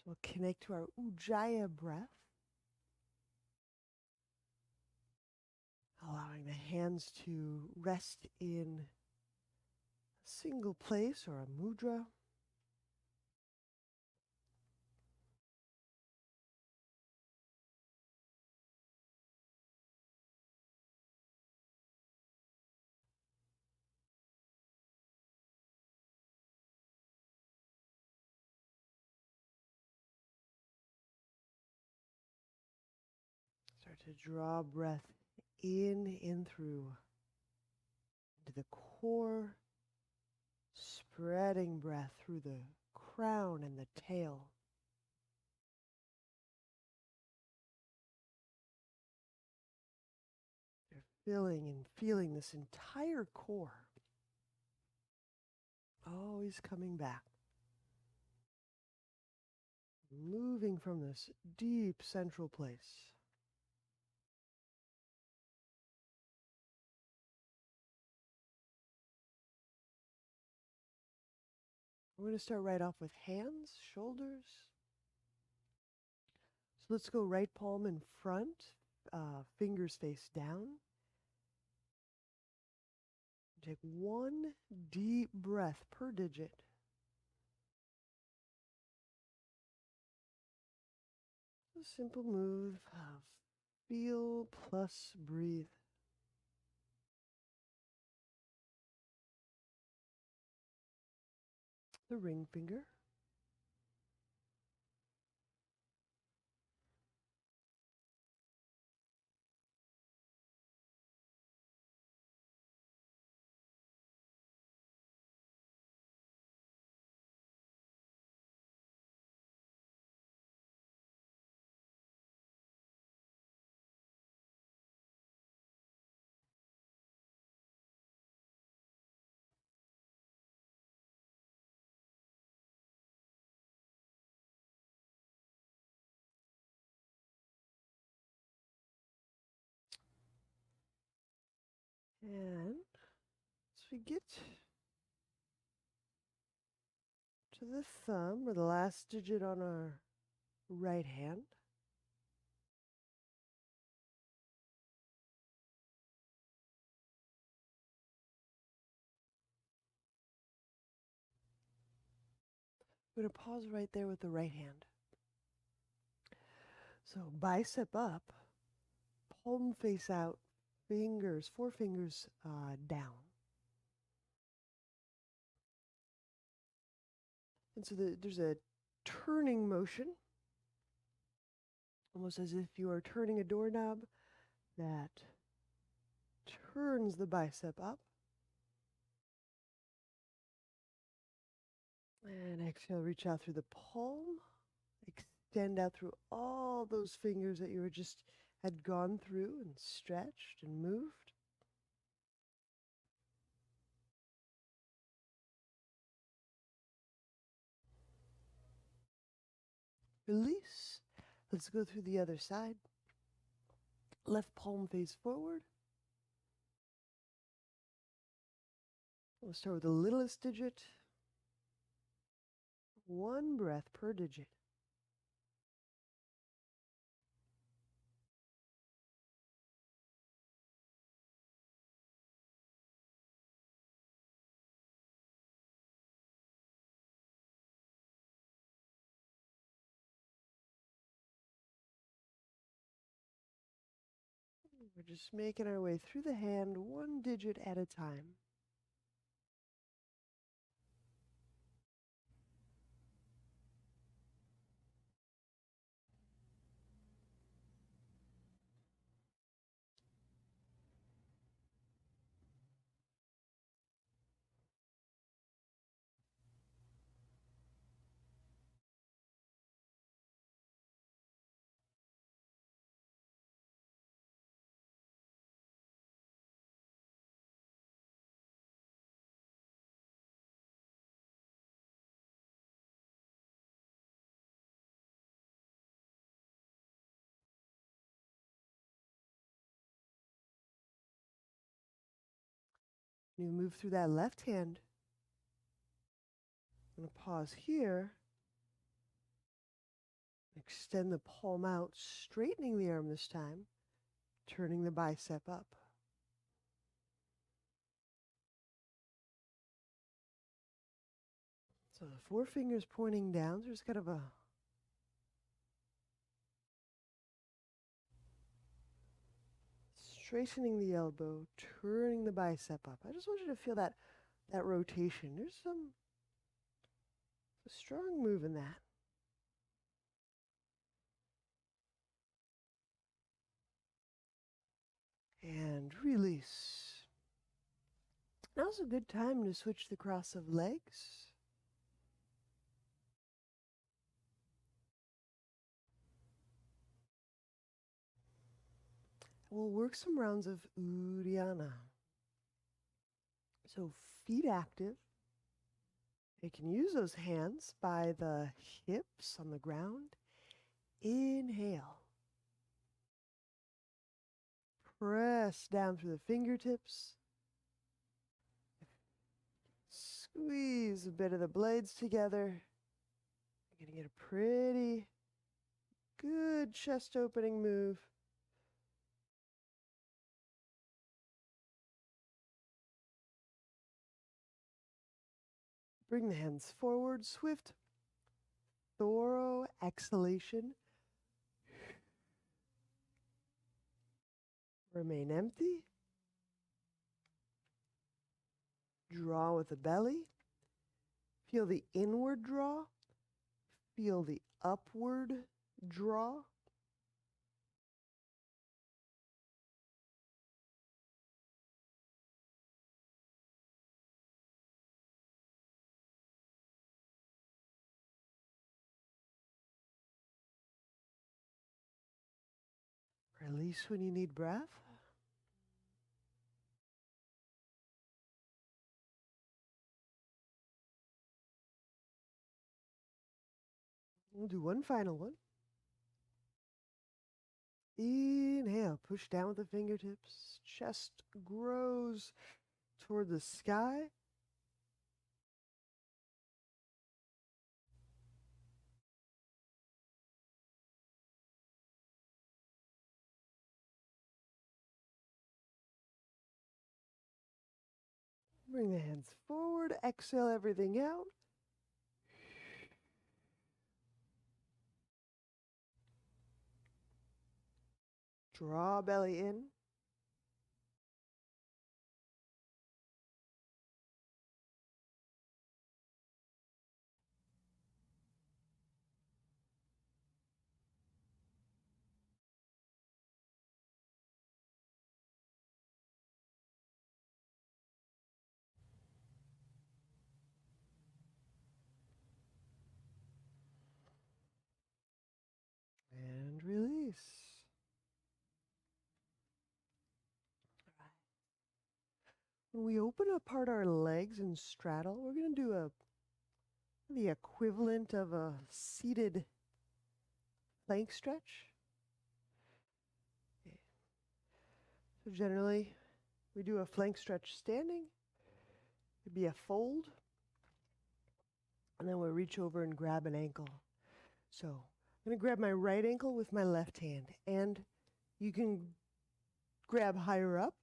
We'll connect to our Ujjayi breath, allowing the hands to rest in a single place or a mudra. Start to draw breath in through to the core, spreading breath through the crown and the tail. You're filling and feeling this entire core, always coming back, moving from this deep central place. We're going to start right off with hands, shoulders. So let's go right palm in front, fingers face down. Take one deep breath per digit. A simple move of feel plus breathe. The ring finger. And as we get to the thumb, or the last digit on our right hand, we're going to pause right there with the right hand. So bicep up, palm face out, fingers, four fingers down. And so there's a turning motion, almost as if you are turning a doorknob that turns the bicep up. And exhale, reach out through the palm, extend out through all those fingers that you were just had gone through and stretched and moved. Release. Let's go through the other side. Left palm face forward. We'll start with the littlest digit. One breath per digit. We're just making our way through the hand, one digit at a time. You move through that left hand. I'm going to pause here Extend the palm out, straightening the arm this time, turning the bicep up. So the forefingers pointing down, there's kind of a straightening the elbow, turning the bicep up. I just want you to feel that rotation. There's a strong move in that. And release. Now's a good time to switch the cross of legs. We'll work some rounds of Uddiyana. So feet active. You can use those hands by the hips on the ground. Inhale. Press down through the fingertips. Squeeze a bit of the blades together. You're going to get a pretty good chest opening move. Bring the hands forward, swift, thorough exhalation. Remain empty. Draw with the belly. Feel the inward draw. Feel the upward draw. Release when you need breath. We'll do one final one. Inhale, push down with the fingertips. Chest grows toward the sky. Bring the hands forward. Exhale everything out. Draw belly in. And release. All right. When we open apart our legs and straddle, we're going to do the equivalent of a seated plank stretch. Okay. So generally, we do a flank stretch standing. It'd be a fold. And then we'll reach over and grab an ankle. So I'm going to grab my right ankle with my left hand. And you can grab higher up.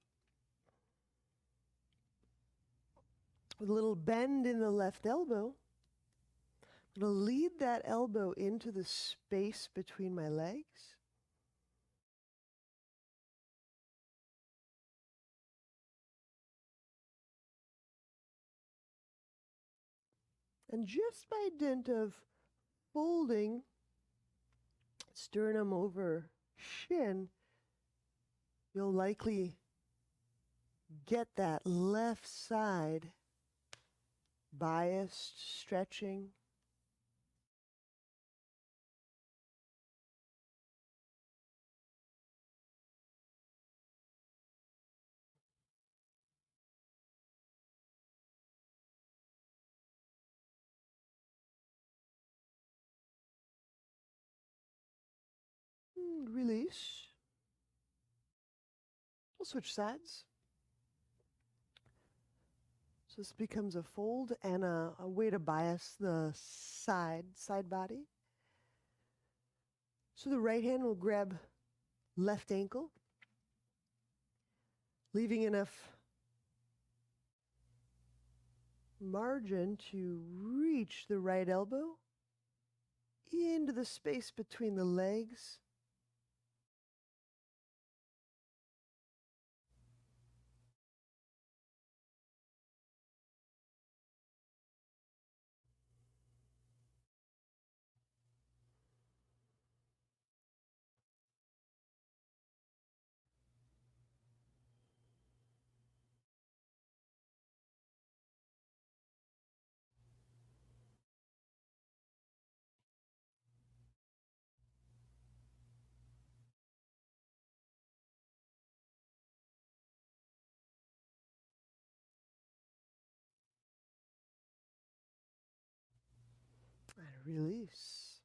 With a little bend in the left elbow. I'm going to lead that elbow into the space between my legs. And just by dint of folding sternum over shin, you'll likely get that left side biased, stretching. Release. We'll switch sides. So this becomes a fold and a way to bias the side body. So the right hand will grab left ankle, leaving enough margin to reach the right elbow into the space between the legs. And release.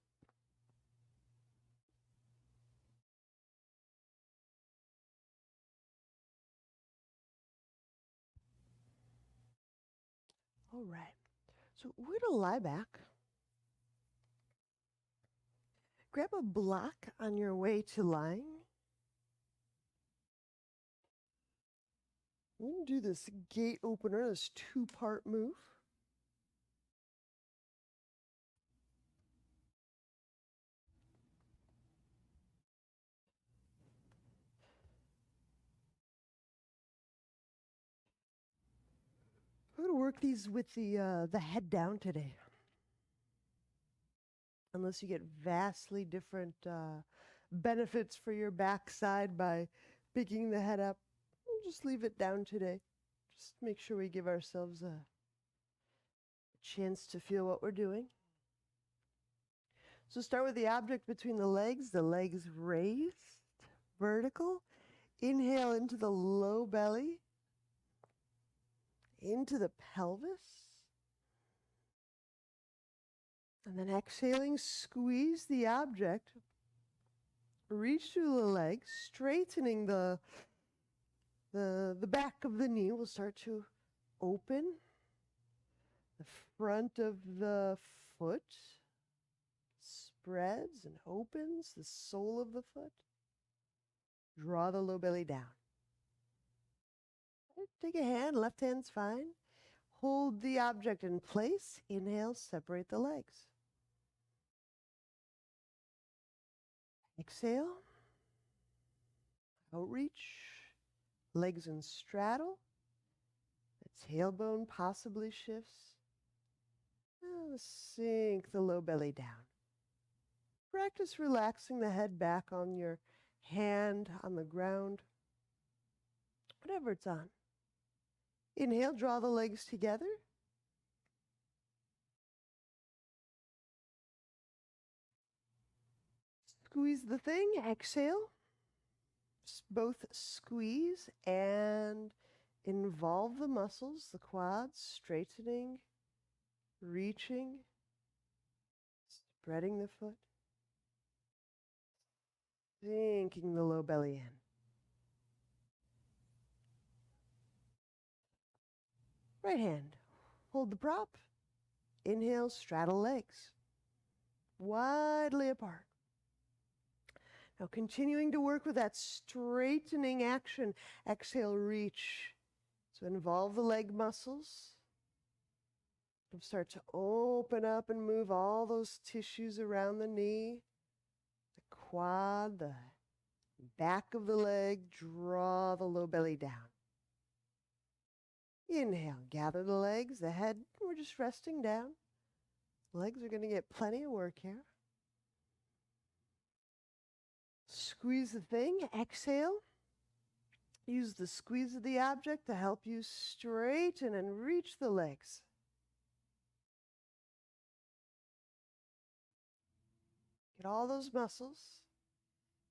All right. So we're going to lie back. Grab a block on your way to lying. We're going to do this gate opener, this two-part move. We're going to work these with the head down today. Unless you get vastly different benefits for your backside by picking the head up, we'll just leave it down today. Just make sure we give ourselves a chance to feel what we're doing. So start with the object between the legs raised, vertical. Inhale into the low belly, into the pelvis. And then exhaling, squeeze the object, reach through the legs, straightening the back of the knee will start to open. The front of the foot spreads and opens, the sole of the foot. Draw the low belly down. Take a hand, left hand's fine. Hold the object in place. Inhale, separate the legs. Exhale. Outreach. Legs in straddle. The tailbone possibly shifts. Sink the low belly down. Practice relaxing the head back on your hand, on the ground, whatever it's on. Inhale, draw the legs together. Squeeze the thing, exhale. Both squeeze and involve the muscles, the quads, straightening, reaching, spreading the foot, sinking the low belly in. Right hand, hold the prop. Inhale, straddle legs, widely apart. Now continuing to work with that straightening action. Exhale, reach. So involve the leg muscles. Start to open up and move all those tissues around the knee, the quad, the back of the leg. Draw the low belly down. Inhale, gather the legs, the head. We're just resting down. Legs are going to get plenty of work here. Squeeze the thing, exhale. Use the squeeze of the object to help you straighten and reach the legs. Get all those muscles.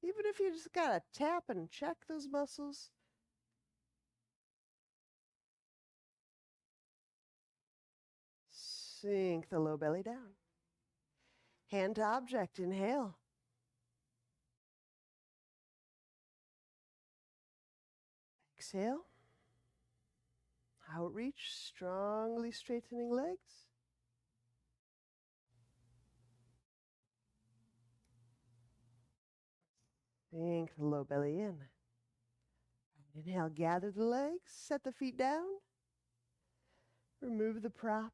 Even if you just gotta tap and check those muscles. Sink the low belly down. Hand to object, inhale. Exhale. Outreach, strongly straightening legs. Sink the low belly in. Inhale, gather the legs, set the feet down. Remove the prop.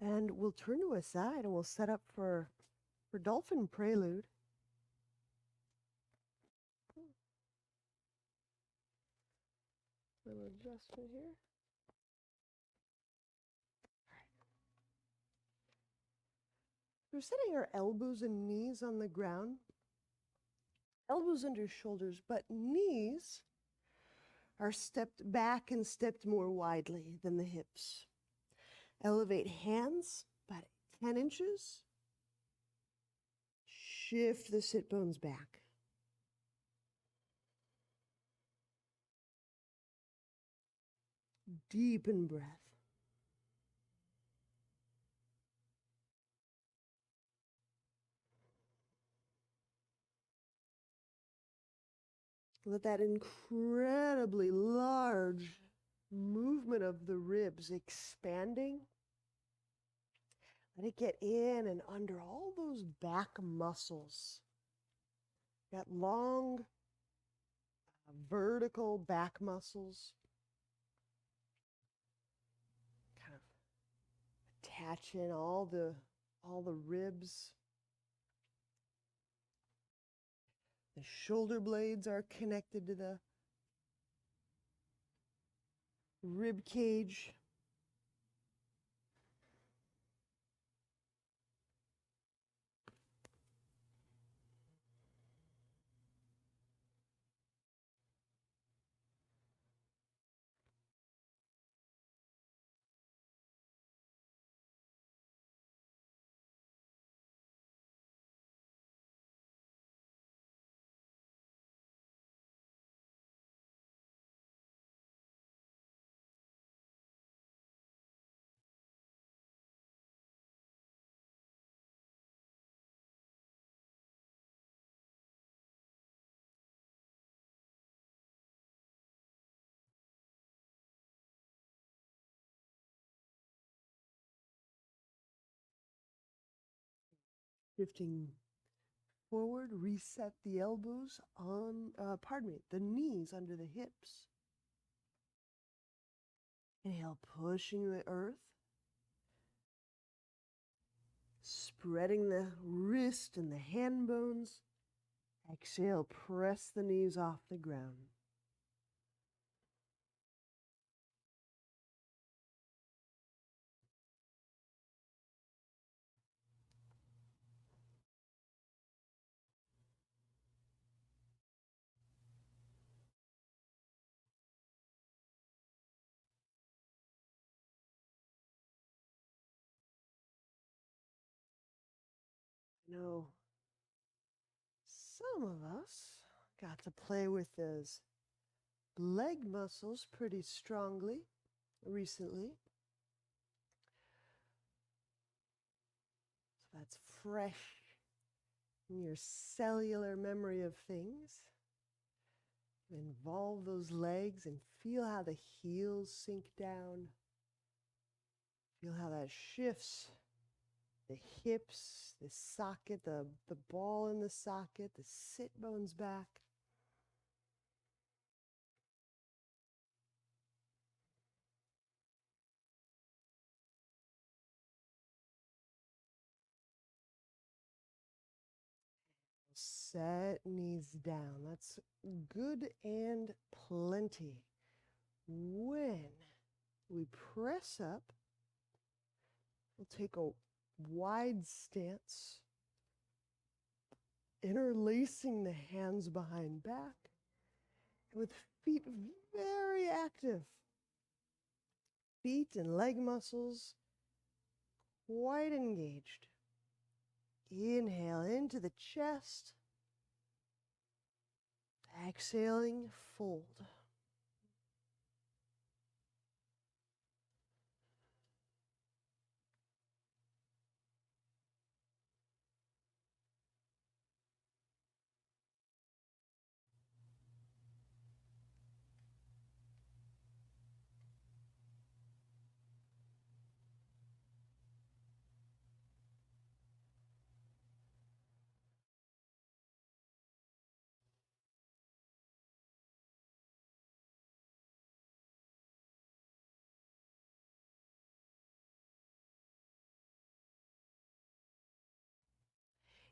And we'll turn to a side and we'll set up for dolphin prelude. Little adjustment here. We're setting our elbows and knees on the ground. Elbows under shoulders, but knees are stepped back and stepped more widely than the hips. Elevate hands about 10 inches. Shift the sit bones back. Deepen breath. Let that incredibly large movement of the ribs expanding. Let it get in and under all those back muscles. Got long vertical back muscles. Kind of attaching all the ribs. The shoulder blades are connected to the rib cage. Shifting forward, reset the elbows on, the knees under the hips. Inhale, pushing the earth. Spreading the wrist and the hand bones. Exhale, press the knees off the ground. No. Some of us got to play with those leg muscles pretty strongly recently. So that's fresh in your cellular memory of things. Involve those legs and feel how the heels sink down. Feel how that shifts the hips, the socket, the ball in the socket, the sit bones back. Set knees down. That's good and plenty. When we press up, we'll take a wide stance, interlacing the hands behind back, with feet very active. Feet and leg muscles quite engaged. Inhale into the chest. Exhaling, fold.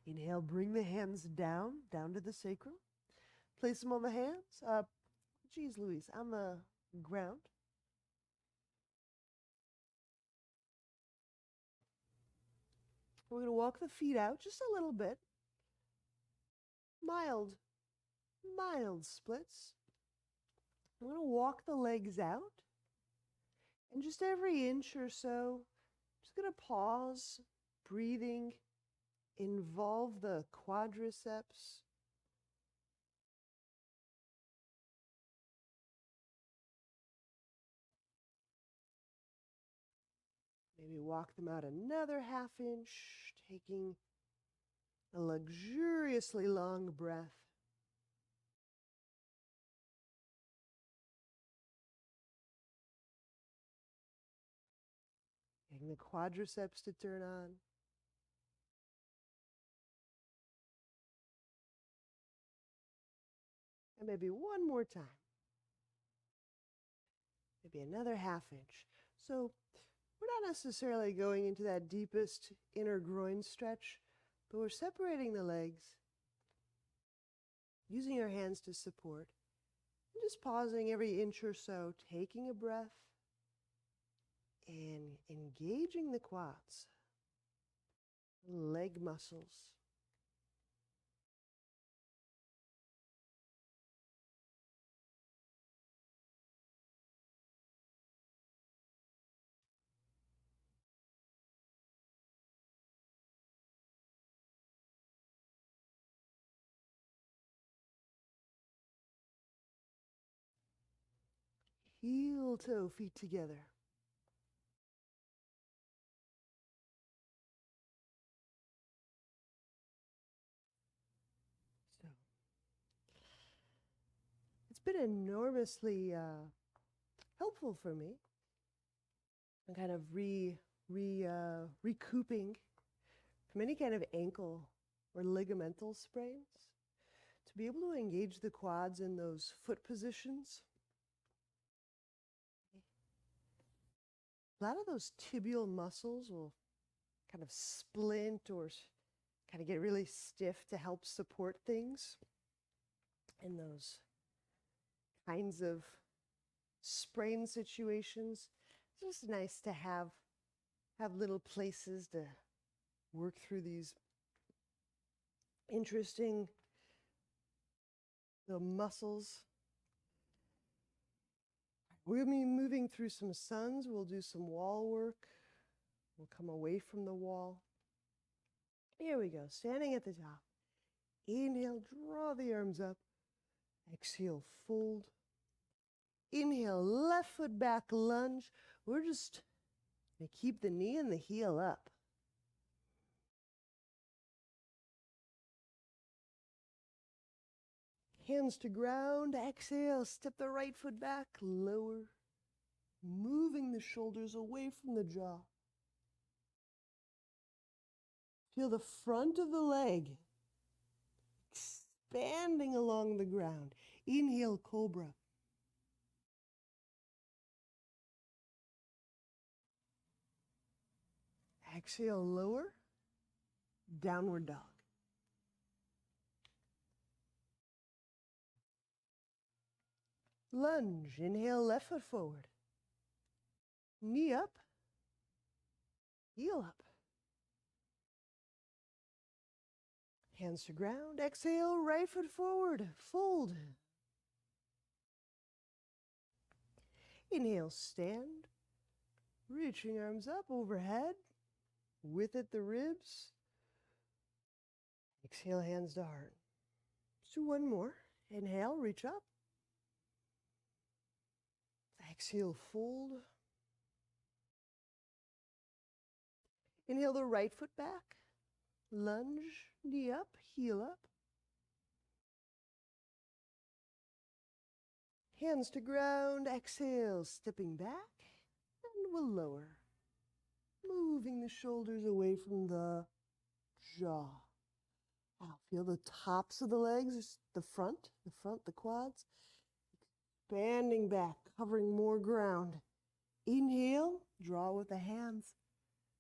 Inhale, bring the hands down to the sacrum. Place them on the hands. Geez Louise, on the ground. We're going to walk the feet out just a little bit. Mild splits. I'm going to walk the legs out. And just every inch or so, just going to pause, breathing, involve the quadriceps. Maybe walk them out another half inch, taking a luxuriously long breath. Getting the quadriceps to turn on. And maybe one more time. Maybe another half inch. So we're not necessarily going into that deepest inner groin stretch, but we're separating the legs, using our hands to support, and just pausing every inch or so, taking a breath, and engaging the quads, leg muscles. Heel toe feet together. So it's been enormously helpful for me. I'm kind of recouping from any kind of ankle or ligamental sprains to be able to engage the quads in those foot positions. A lot of those tibial muscles will kind of splint or kind of get really stiff to help support things in those kinds of sprain situations. It's just nice to have little places to work through these interesting muscles. We'll be moving through some suns. We'll do some wall work. We'll come away from the wall. Here we go, standing at the top. Inhale, draw the arms up. Exhale, fold. Inhale, left foot back, lunge. We're just going to keep the knee and the heel up. Hands to ground. Exhale, step the right foot back, lower. Moving the shoulders away from the jaw. Feel the front of the leg expanding along the ground. Inhale, cobra. Exhale, lower. Downward dog. Lunge. Inhale, left foot forward. Knee up. Heel up. Hands to ground. Exhale, right foot forward. Fold. Inhale, stand. Reaching arms up overhead. Width at the ribs. Exhale, hands to heart. Let's do one more. Inhale, reach up. Exhale, fold. Inhale the right foot back. Lunge, knee up, heel up. Hands to ground, exhale, stepping back, and we'll lower. Moving the shoulders away from the jaw. Now feel the tops of the legs, the front, the quads. Expanding back, covering more ground. Inhale, draw with the hands,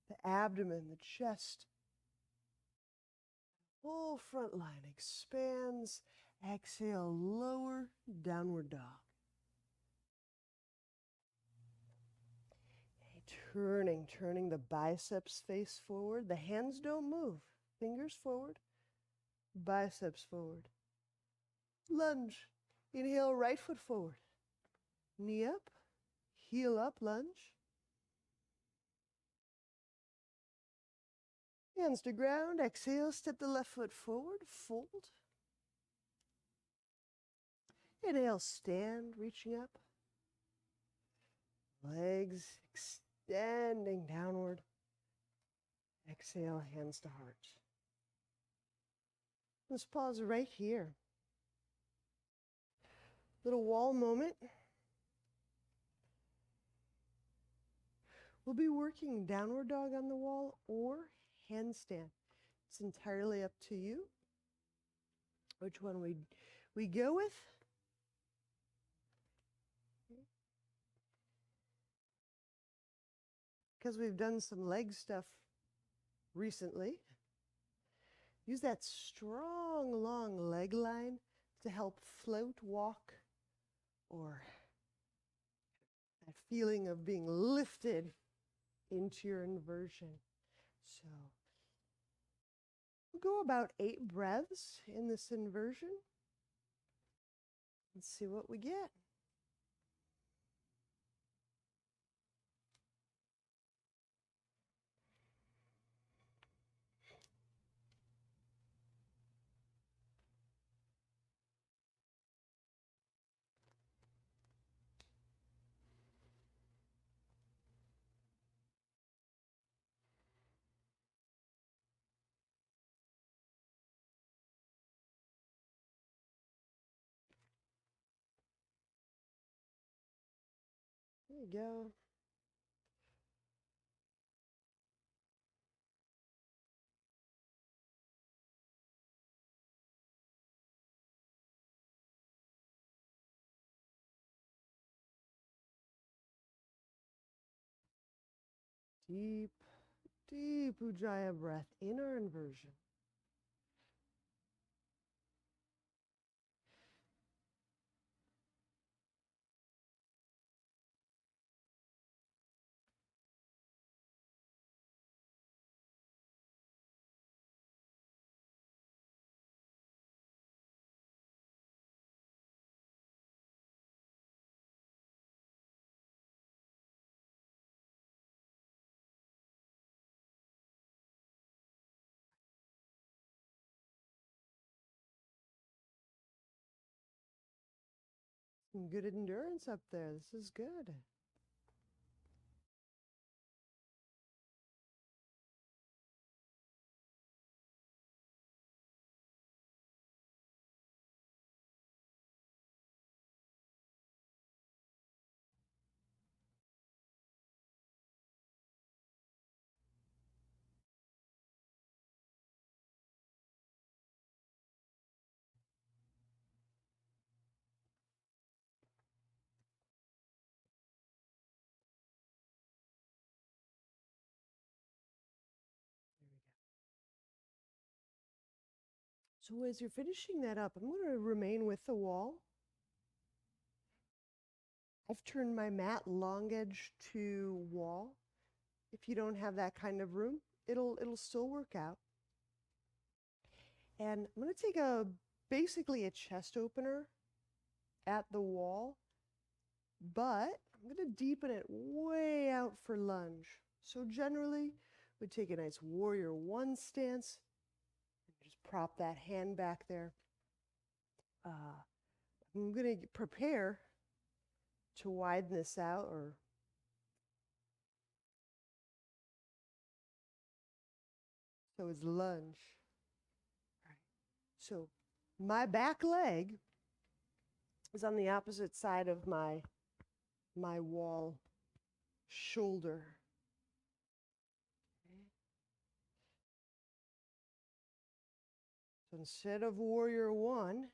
the abdomen, the chest. Whole front line expands. Exhale, lower, downward dog. Turning the biceps face forward. The hands don't move. Fingers forward, biceps forward. Lunge. Inhale, right foot forward. Knee up, heel up, lunge. Hands to ground. Exhale, step the left foot forward, fold. Inhale, stand, reaching up. Legs extending downward. Exhale, hands to heart. Let's pause right here. Little wall moment. We'll be working downward dog on the wall or handstand. It's entirely up to you which one we go with. Because we've done some leg stuff recently, use that strong, long leg line to help float, walk, or that feeling of being lifted into your inversion. So we'll go about 8 breaths in this inversion and see what we get. There you go. Deep, deep Ujjayi breath in our inversion. Some good endurance up there. This is good. So as you're finishing that up, I'm going to remain with the wall. I've turned my mat long edge to wall. If you don't have that kind of room, it'll still work out. And I'm going to take basically a chest opener at the wall, but I'm going to deepen it way out for lunge. So generally, we take a nice warrior 1 stance. Just prop that hand back there. I'm going to prepare to widen this out, or so it's lunge. All right. So my back leg is on the opposite side of my wall shoulder. Okay. So instead of warrior 1, I'm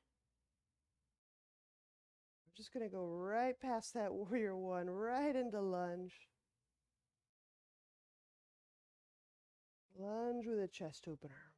just going to go right past that warrior 1, right into lunge. Lunge with a chest opener.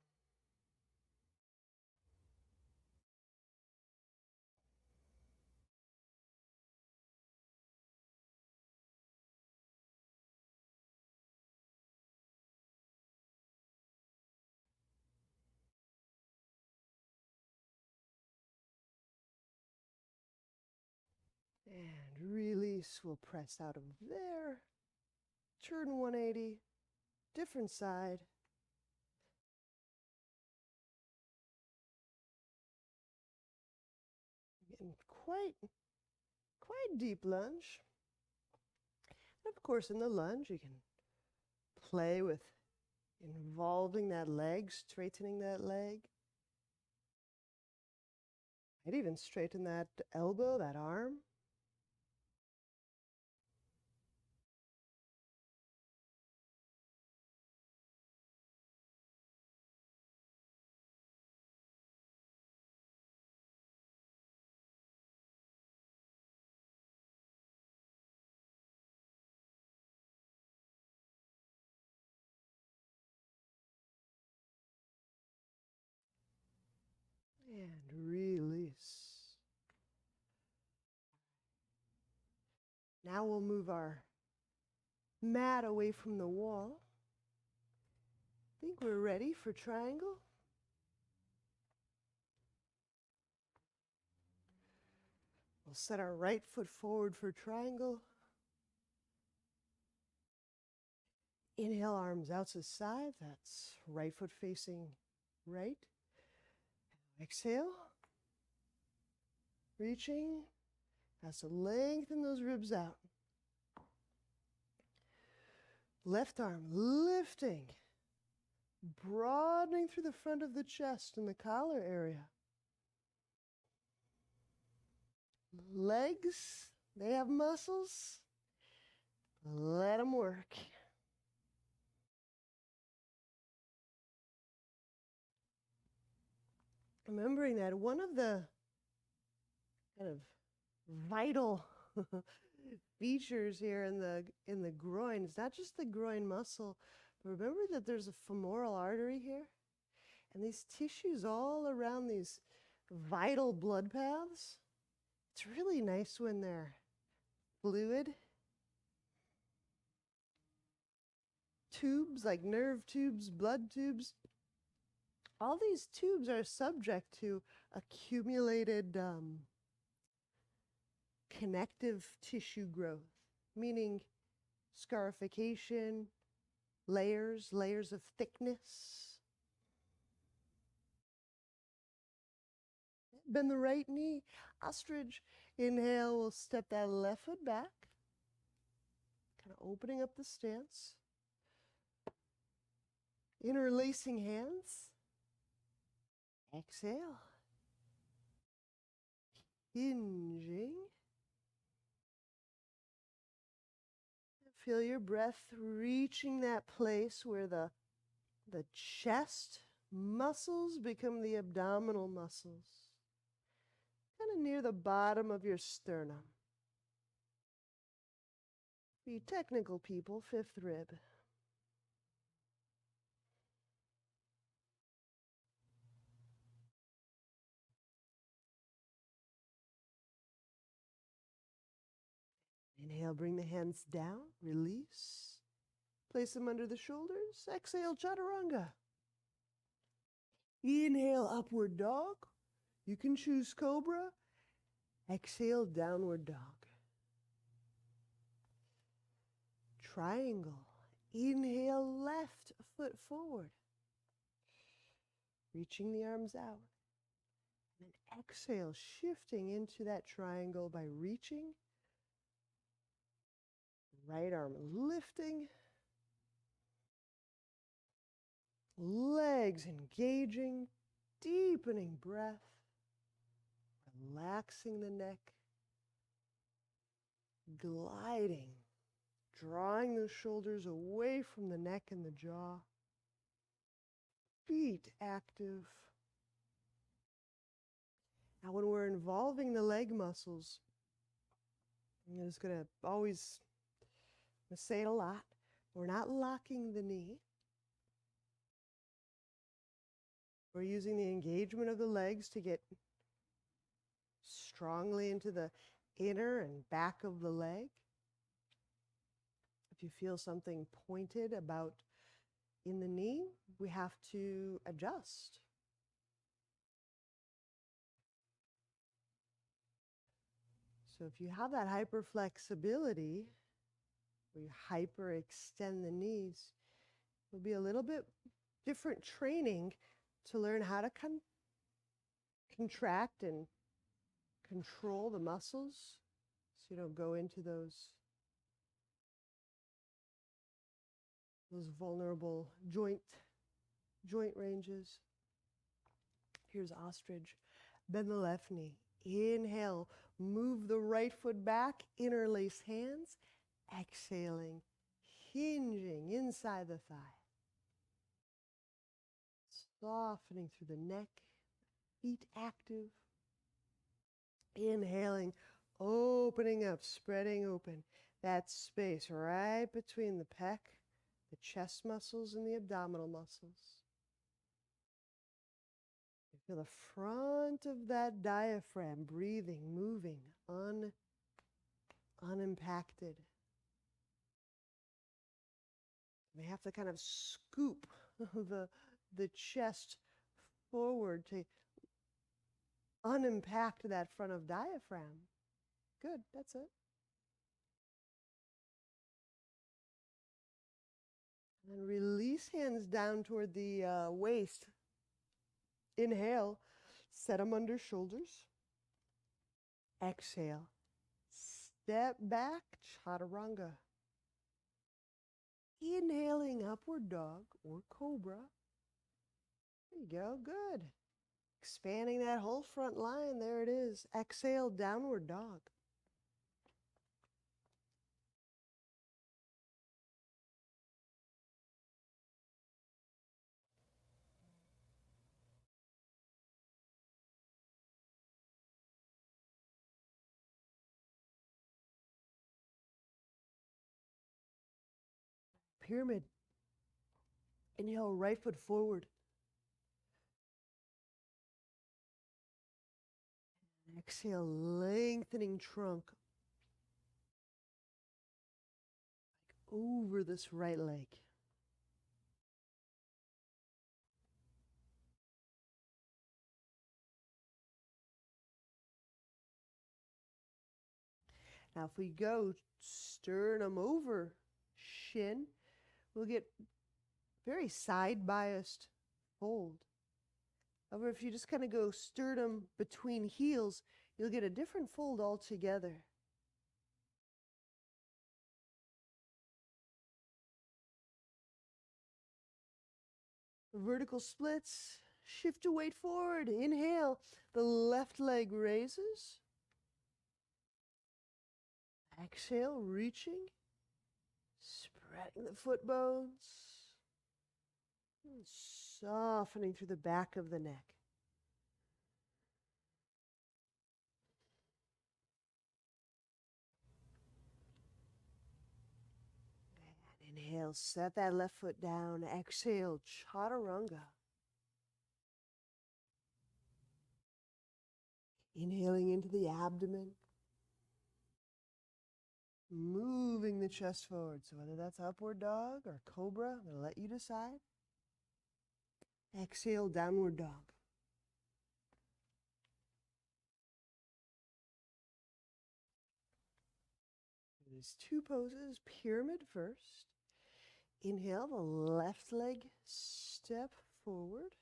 And release. We'll press out of there. Turn 180. Different side. Getting quite deep lunge. And of course, in the lunge, you can play with involving that leg, straightening that leg. Might even straighten that elbow, that arm. And release. Now we'll move our mat away from the wall. I think we're ready for triangle. We'll set our right foot forward for triangle. Inhale, arms out to the side. That's right foot facing right. Exhale. Reaching. Has to lengthen those ribs out. Left arm lifting. Broadening through the front of the chest and the collar area. Legs, they have muscles. Let them work. Remembering that one of the kind of vital features here in the groin is not just the groin muscle, but remember that there's a femoral artery here, and these tissues all around these vital blood paths. It's really nice when they're fluid. Tubes like nerve tubes, blood tubes. All these tubes are subject to accumulated connective tissue growth, meaning scarification, layers of thickness. Bend the right knee, ostrich. Inhale, we'll step that left foot back, kind of opening up the stance. Interlacing hands. Exhale. Hinging. Feel your breath reaching that place where the chest muscles become the abdominal muscles. Kind of near the bottom of your sternum. Be technical people, fifth rib. Inhale, bring the hands down, release. Place them under the shoulders. Exhale, chaturanga. Inhale, upward dog. You can choose cobra. Exhale, downward dog. Triangle. Inhale, left foot forward. Reaching the arms out. And then exhale, shifting into that triangle by reaching. Right arm lifting. Legs engaging. Deepening breath. Relaxing the neck. Gliding. Drawing the shoulders away from the neck and the jaw. Feet active. Now when we're involving the leg muscles, I'm just going to always say it a lot, we're not locking the knee. We're using the engagement of the legs to get strongly into the inner and back of the leg. If you feel something pointed about in the knee, we have to adjust. So if you have that hyperflexibility, where you hyperextend the knees, it'll be a little bit different training to learn how to contract and control the muscles so you don't go into those vulnerable joint ranges. Here's ostrich. Bend the left knee. Inhale, move the right foot back, interlace hands. Exhaling, hinging inside the thigh. Softening through the neck, feet active. Inhaling, opening up, spreading open. That space right between the pec, the chest muscles, and the abdominal muscles. You feel the front of that diaphragm breathing, moving, unimpacted. You may have to kind of scoop the chest forward to unimpact that front of diaphragm. Good, that's it. And then release hands down toward the waist. Inhale, set them under shoulders. Exhale, step back, chaturanga. Inhaling, upward dog or cobra. There you go, good. Expanding that whole front line, there it is. Exhale, downward dog. Pyramid. Inhale, right foot forward. Exhale, lengthening trunk over this right leg. Now, if we go sternum over shin, we'll get very side-biased fold. However, if you just kind of go sternum between heels, you'll get a different fold altogether. Vertical splits, shift your weight forward, inhale, the left leg raises. Exhale, reaching, spreading the foot bones, and softening through the back of the neck. And inhale, set that left foot down. Exhale, chaturanga. Inhaling into the abdomen. Moving the chest forward. So whether that's upward dog or cobra, I'm going to let you decide. Exhale, downward dog. There's two poses. Pyramid first. Inhale, the left leg step forward.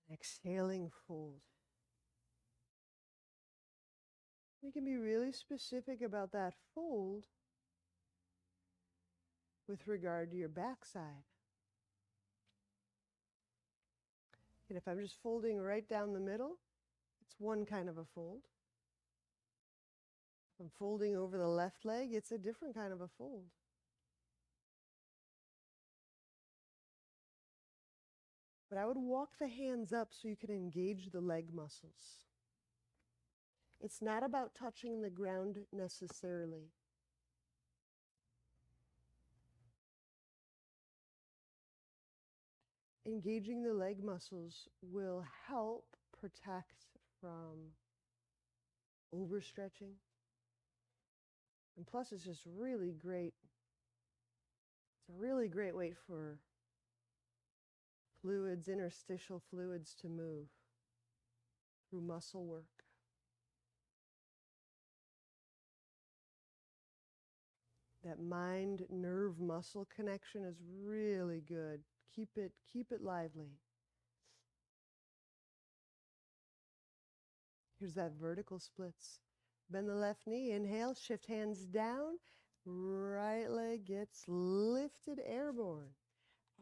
And exhaling, fold. You can be really specific about that fold with regard to your backside. And if I'm just folding right down the middle, it's one kind of a fold. If I'm folding over the left leg, it's a different kind of a fold. But I would walk the hands up so you can engage the leg muscles. It's not about touching the ground necessarily. Engaging the leg muscles will help protect from overstretching. And plus, it's just really great. It's a really great way for fluids, interstitial fluids to move through muscle work. That mind-nerve muscle connection is really good. Keep it lively. Here's that vertical splits. Bend the left knee, inhale, shift hands down. Right leg gets lifted airborne.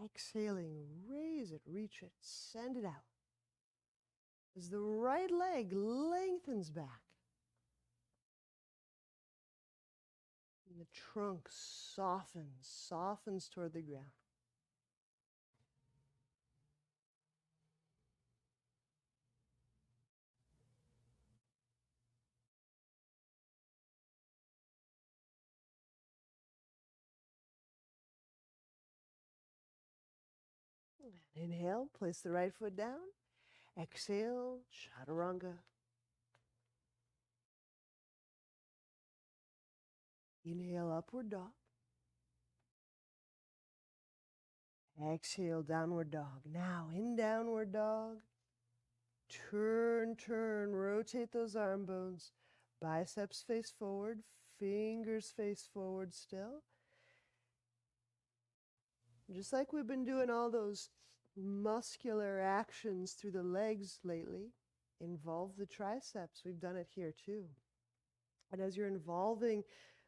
Exhaling, raise it, reach it, send it out. As the right leg lengthens back. And the trunk softens toward the ground. Inhale, place the right foot down. Exhale, chaturanga. Inhale, upward dog. Exhale, downward dog. Now, in downward dog, turn, rotate those arm bones. Biceps face forward, fingers face forward still. Just like we've been doing all those muscular actions through the legs lately, involve the triceps. We've done it here too. And as you're involving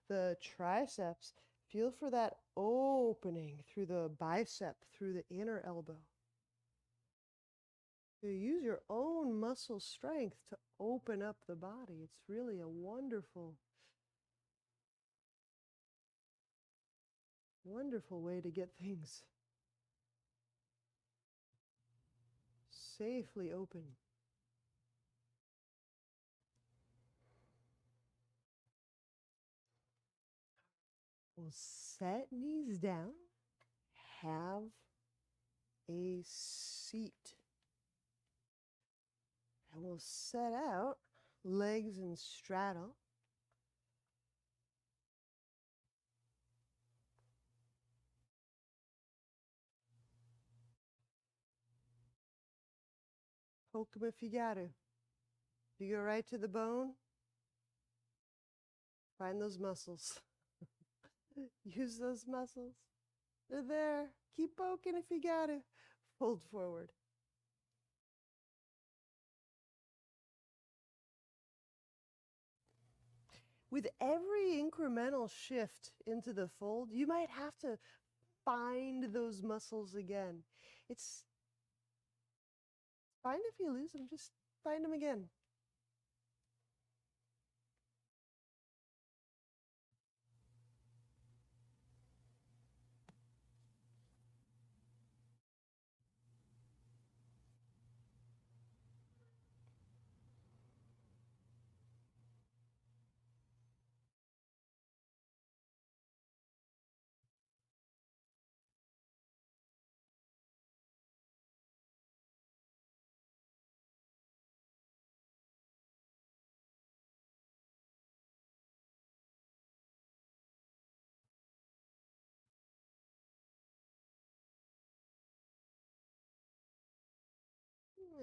the triceps, feel for that opening through the bicep, through the inner elbow. You use your own muscle strength to open up the body. It's really a wonderful, wonderful way to get things safely open. We'll set knees down, have a seat. And we'll set out, legs and straddle. Poke them if you got to. If you go right to the bone, find those muscles. Use those muscles. They're there. Keep poking if you got to. Fold forward. With every incremental shift into the fold, you might have to find those muscles again. It's fine if you lose them, just find them again.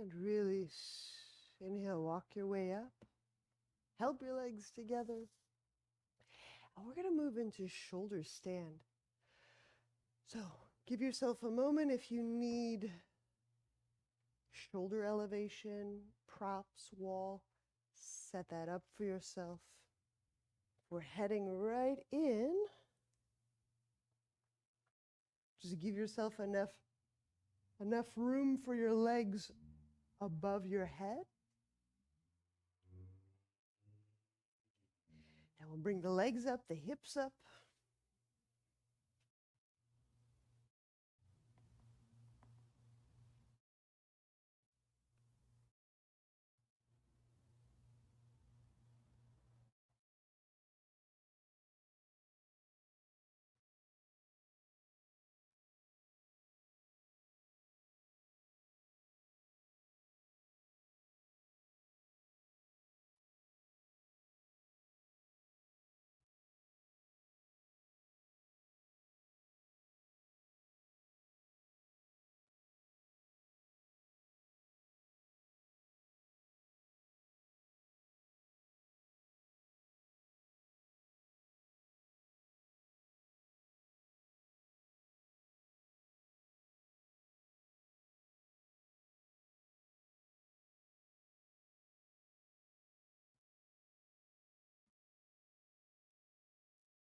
And really inhale, walk your way up. Help your legs together. And we're going to move into shoulder stand. So give yourself a moment if you need shoulder elevation, props, wall. Set that up for yourself. We're heading right in. Just give yourself enough room for your legs above your head. And we'll bring the legs up, the hips up.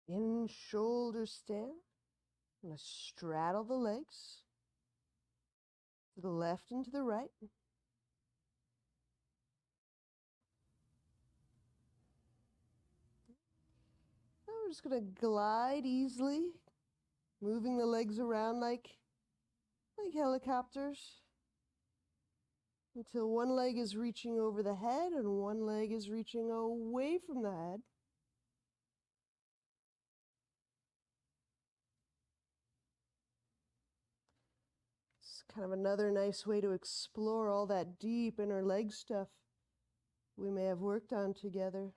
In shoulder stand. I'm going to straddle the legs to the left and to the right. Now we're just going to glide easily, moving the legs around like helicopters until one leg is reaching over the head and one leg is reaching away from the head. It's kind of another nice way to explore all that deep inner leg stuff we may have worked on together.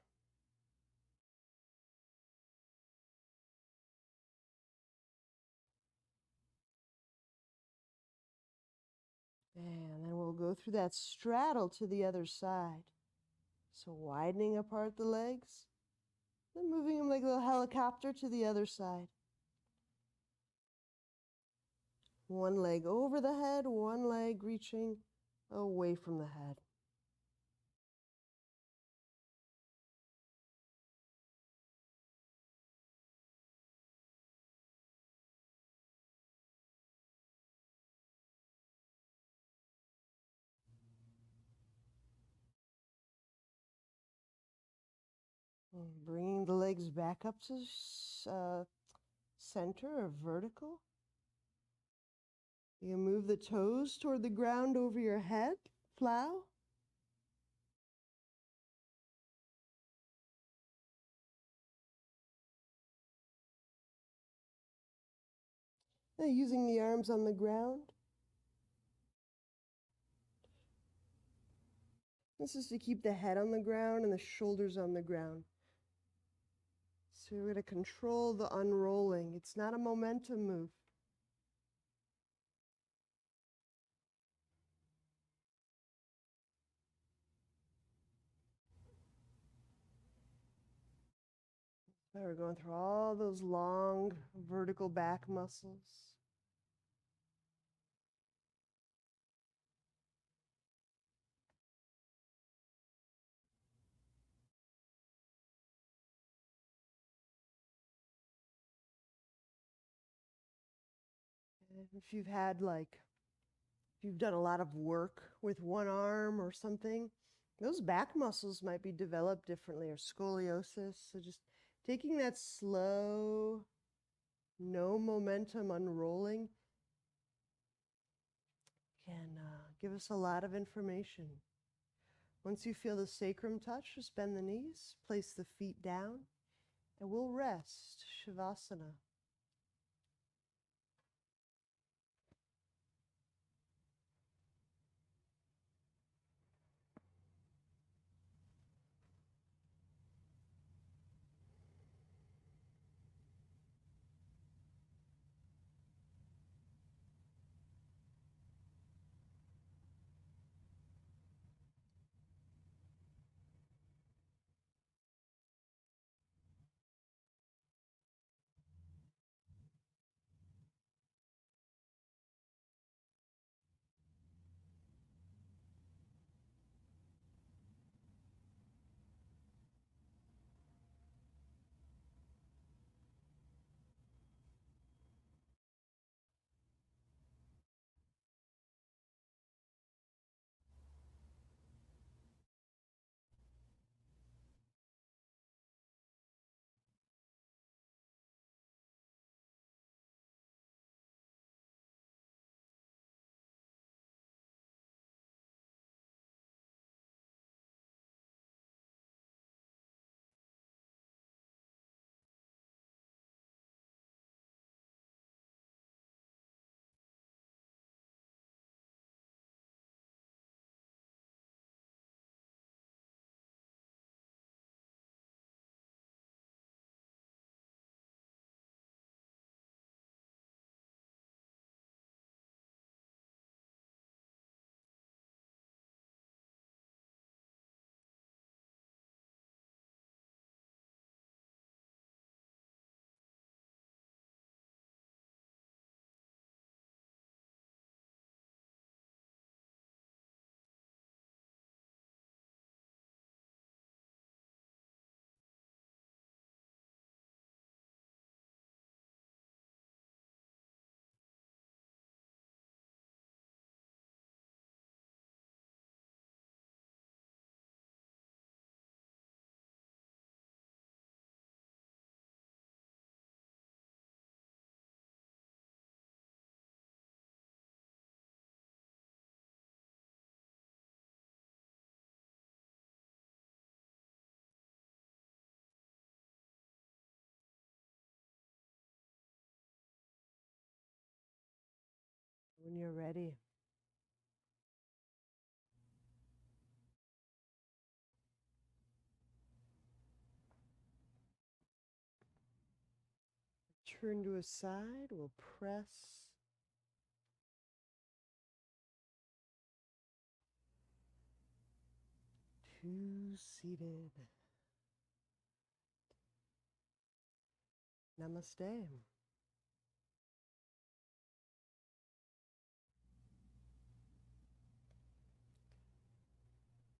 And then we'll go through that straddle to the other side. So widening apart the legs, then moving them like a little helicopter to the other side. One leg over the head, one leg reaching away from the head. And bringing the legs back up to center or vertical. You move the toes toward the ground over your head, plow. And using the arms on the ground. This is to keep the head on the ground and the shoulders on the ground. So we're going to control the unrolling. It's not a momentum move. So we're going through all those long vertical back muscles. And if you've done a lot of work with one arm or something, those back muscles might be developed differently, or scoliosis. So just taking that slow, no momentum unrolling can give us a lot of information. Once you feel the sacrum touch, just bend the knees, place the feet down, and we'll rest, Shavasana. when you're ready. Turn to a side, we'll press. Two seated. Namaste.